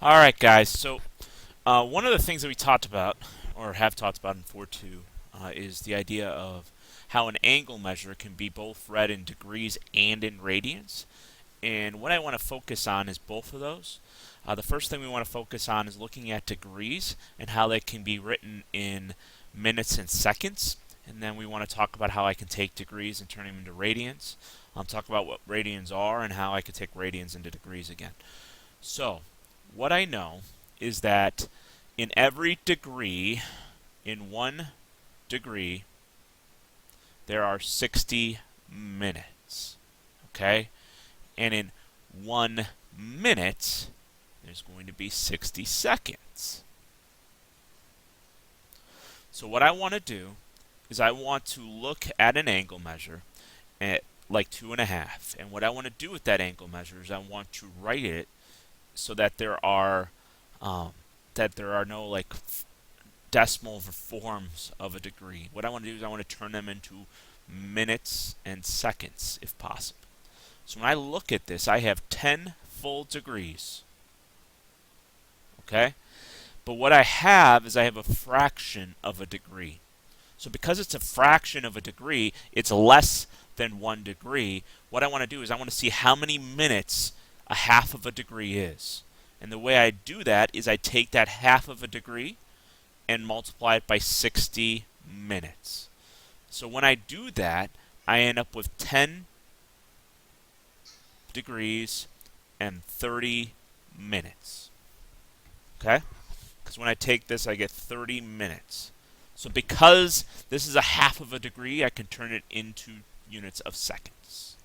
All right, guys. So one of the things that we talked about, or have talked about in 4.2, is the idea of how an angle measure can be both read in degrees and in radians. And what I want to focus on is both of those. The first thing we want to focus on is looking at degrees and how they can be written in minutes and seconds. And then we want to talk about how I can take degrees and turn them into radians. Talk about what radians are and how I can take radians into degrees again. So, what I know is that in every degree, in 1 degree, there are 60 minutes. Okay? And in 1 minute, there's going to be 60 seconds. So what I want to do is I want to look at an angle measure at like 2.5. And what I want to do with that angle measure is I want to write it so that there are no like decimal forms of a degree. What I want to do is I want to turn them into minutes and seconds if possible. So when I look at this, I have 10 full degrees. Okay? But what I have is I have a fraction of a degree. So because it's a fraction of a degree, it's less than 1 degree. What I want to do is I want to see how many minutes a half of a degree is. And the way I do that is I take that half of a degree and multiply it by 60 minutes. So when I do that, I end up with 10 degrees and 30 minutes. Okay? Because when I take this, I get 30 minutes. So because this is a half of a degree, I can turn it into units of seconds.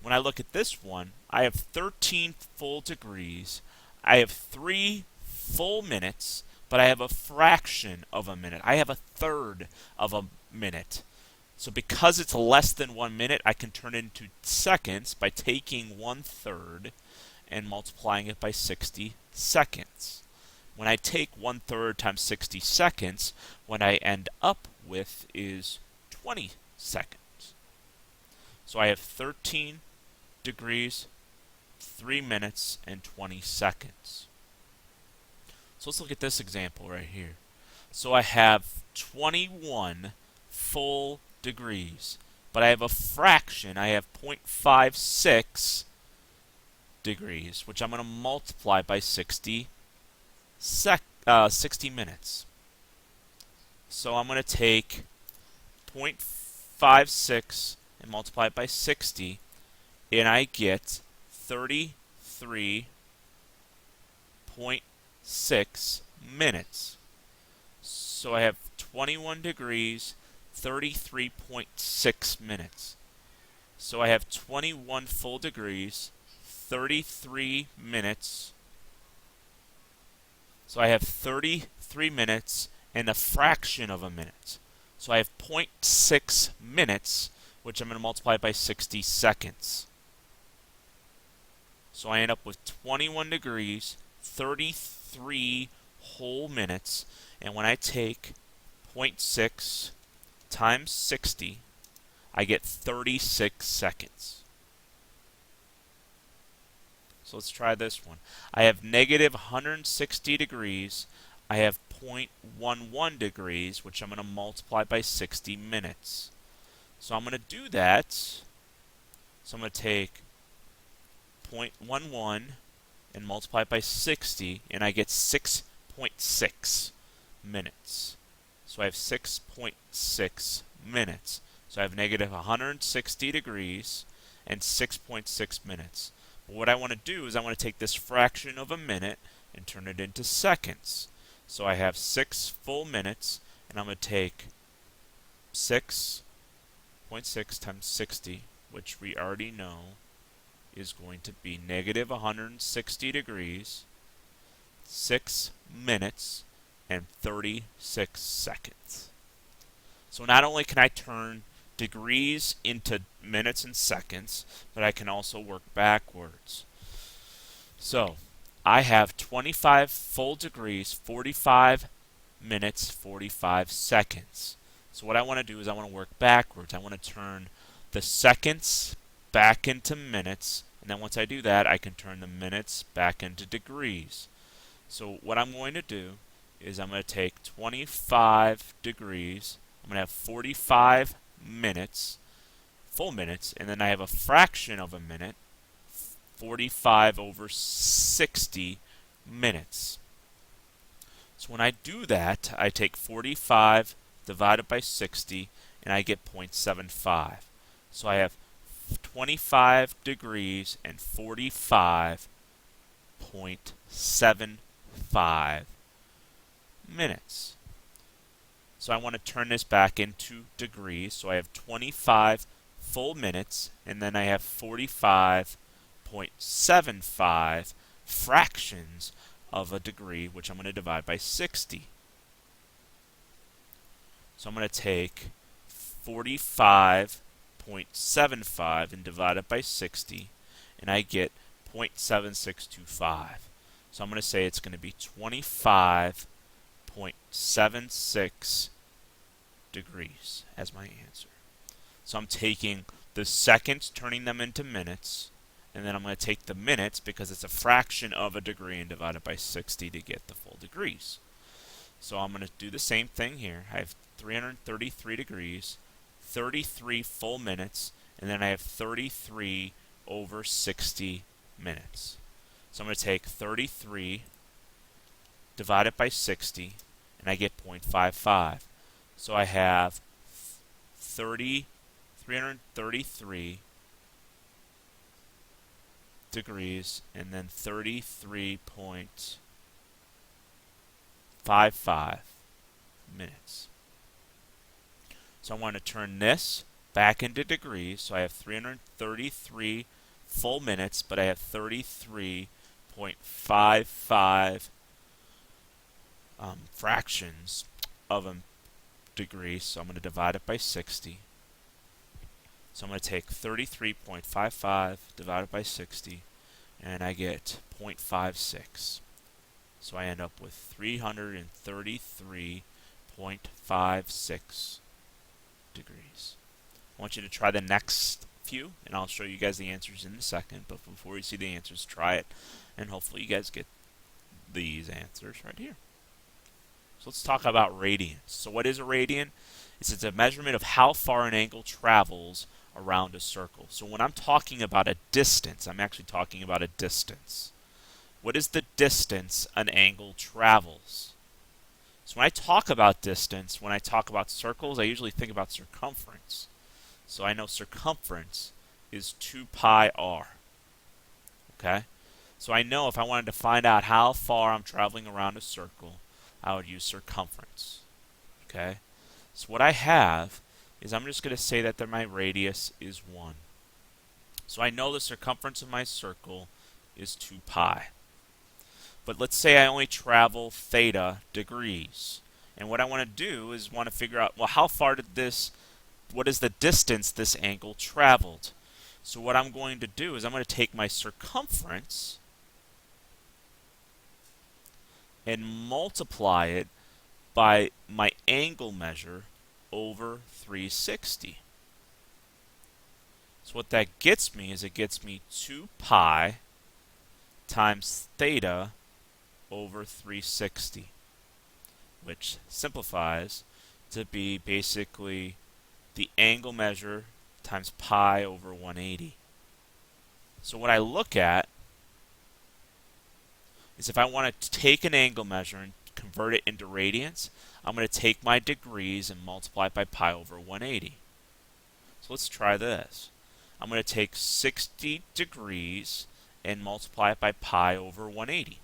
When I look at this one, I have 13 full degrees. I have 3 full minutes, but I have a fraction of a minute. I have a third of a minute. So because it's less than 1 minute, I can turn it into seconds by taking 1/3 and multiplying it by 60 seconds. When I take 1/3 times 60 seconds, what I end up with is 20 seconds. So I have 13 degrees, 3 minutes, and 20 seconds. So let's look at this example right here. So I have 21 full degrees, but I have a fraction. I have 0.56 degrees, which I'm going to multiply by 60 minutes. So I'm going to take 0.56 and multiply it by 60, and I get 33.6 minutes. So I have 21 degrees, 33.6 minutes. So I have 21 full degrees, 33 minutes. So I have 33 minutes and a fraction of a minute. So I have 0.6 minutes, which I'm going to multiply by 60 seconds. So I end up with 21 degrees, 33 whole minutes, and when I take 0.6 times 60, I get 36 seconds. So let's try this one. I have negative 160 degrees. I have 0.11 degrees, which I'm going to multiply by 60 minutes. So I'm going to do that. So I'm going to take 0.11 and multiply it by 60, and I get 6.6 minutes. So I have 6.6 minutes. So I have negative 160 degrees and 6.6 minutes. What I want to do is I want to take this fraction of a minute and turn it into seconds. So I have 6 full minutes, and I'm going to take 6.6 times 60, which we already know is going to be negative 160 degrees, 6 minutes, and 36 seconds. So not only can I turn degrees into minutes and seconds, but I can also work backwards. So I have 25 full degrees, 45 minutes, 45 seconds. So what I want to do is I want to work backwards. I want to turn the seconds back into minutes, and then once I do that, I can turn the minutes back into degrees. So what I'm going to do is I'm going to take 25 degrees. I'm going to have 45 minutes, full minutes, and then I have a fraction of a minute, 45 over 60 minutes. So when I do that, I take 45 divided by 60, and I get 0.75. So I have 25 degrees and 45.75 minutes. So I want to turn this back into degrees. So I have 25 full minutes, and then I have 45.75 fractions of a degree, which I'm going to divide by 60. So I'm going to take 45.75 and divide it by 60, and I get 0.7625. So I'm going to say it's going to be 25.76 degrees as my answer. So I'm taking the seconds, turning them into minutes, and then I'm going to take the minutes because it's a fraction of a degree and divide it by 60 to get the full degrees. So I'm going to do the same thing here. I have 333 degrees, 33 full minutes, and then I have 33 over 60 minutes. So I'm going to take 33 divided by 60, and I get 0.55. So I have 333 degrees and then 33.55 minutes. So I want to turn this back into degrees. So I have 333 full minutes, but I have 33.55 fractions of a degree. So I'm going to divide it by 60. So I'm going to take 33.55 divided by 60, and I get 0.56. So I end up with 333.56 degrees. I want you to try the next few, and I'll show you guys the answers in a second. But before you see the answers, try it, and hopefully you guys get these answers right here. So let's talk about radians. So what is a radian? It's a measurement of how far an angle travels around a circle. So when I'm talking about a distance, I'm actually talking about a distance. What is the distance an angle travels? So when I talk about distance, when I talk about circles, I usually think about circumference. So I know circumference is 2 pi r. Okay? So I know if I wanted to find out how far I'm traveling around a circle, I would use circumference. Okay? So what I have is I'm just going to say that my radius is 1. So I know the circumference of my circle is 2 pi. But let's say I only travel theta degrees. And what I want to do is want to figure out, well, how far did what is the distance this angle traveled? So what I'm going to do is I'm going to take my circumference and multiply it by my angle measure over 360. So what that gets me is it gets me 2 pi times theta over 360, which simplifies to be basically the angle measure times pi over 180. So what I look at is if I want to take an angle measure and convert it into radians, I'm going to take my degrees and multiply it by pi over 180. So let's try this. I'm going to take 60 degrees and multiply it by pi over 180.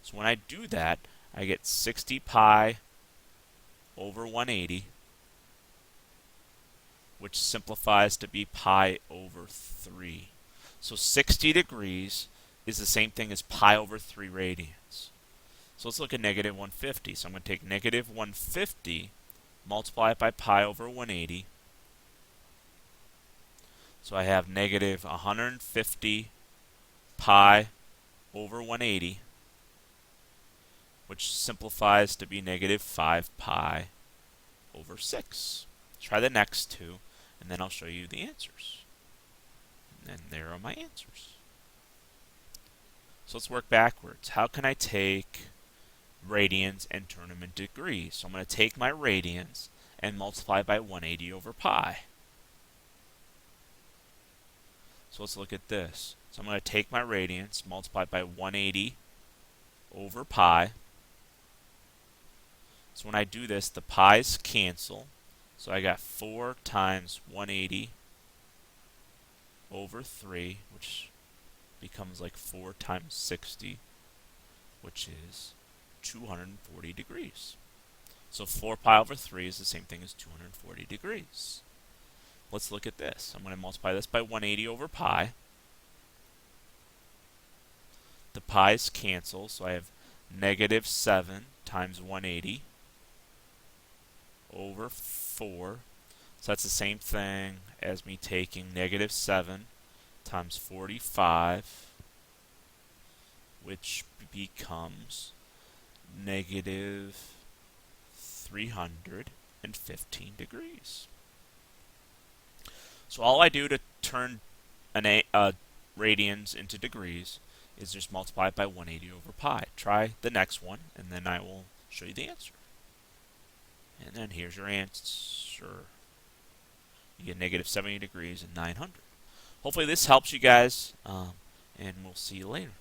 So when I do that, I get 60 pi over 180, which simplifies to be pi over 3. So 60 degrees is the same thing as pi over 3 radians. So let's look at negative 150. So I'm going to take negative 150, multiply it by pi over 180. So I have negative 150 pi over 180, which simplifies to be negative 5 pi over 6. Try the next two, and then I'll show you the answers. And there are my answers. So let's work backwards. How can I take radians and turn them into degrees? So I'm going to take my radians and multiply by 180 over pi. So let's look at this. So I'm going to take my radians, multiply by 180 over pi. So when I do this, the pi's cancel. So I got 4 times 180 over 3, which becomes like 4 times 60, which is 240 degrees. So 4 pi over 3 is the same thing as 240 degrees. Let's look at this. I'm going to multiply this by 180 over pi. The pi's cancel, so I have negative 7 times 180 over 4. So that's the same thing as me taking negative 7 times 45, which becomes negative 315 degrees. So all I do to turn radians into degrees is just multiply it by 180 over pi. Try the next one, and then I will show you the answer. And then here's your answer. You get negative 70 degrees and 900. Hopefully this helps you guys, and we'll see you later.